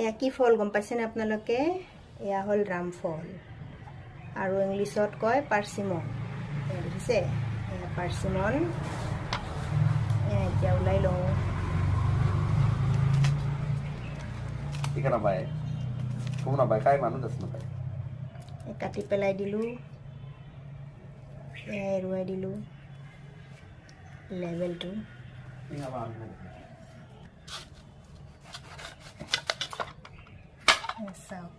এয়া কি ফল গম পাইছেনে আপোনালোকে? এয়া হ'ল ৰামফল আৰু ইংলিছত কয় পাৰ্চিমন। এয়া দেখিছে, এয়া পাৰ্চিমন। এয়া এতিয়া ওলাই লওঁ। কাটি পেলাই দিলোঁ, এৰুৱাই দিলোঁ লেবেলটো। চাওক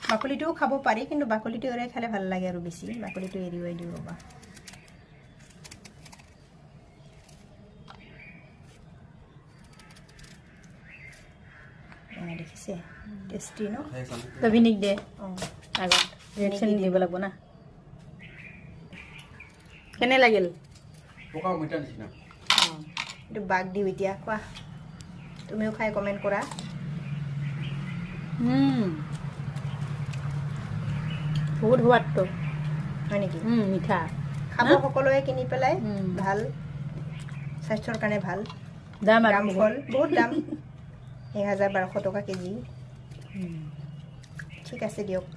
বাকলিটোও খাব পাৰি, কিন্তু বাকলিটো এৰাই খালে ভাল লাগে আৰু বেছি। বাকলিটো এৰুৱাই দিওঁ ৰ'বা। দেখিছে টেষ্টি ন? ভিনিক দে অঁ আগত ৰিয়েকশ্যন দিব লাগিব না। কেনে লাগিল? এইটো বাক দিওঁ এতিয়া। কোৱা, তুমিও খাই কমেণ্ট কৰা। বহুত সোৱাদটো হয় নেকি? মিঠা। খাব সকলোৱে কিনি পেলাই, ভাল স্বাস্থ্যৰ কাৰণে ভাল। দাম আৰু ৰামফল বহুত দাম, 1000-1200 টকা কেজি। ঠিক আছে দিয়ক।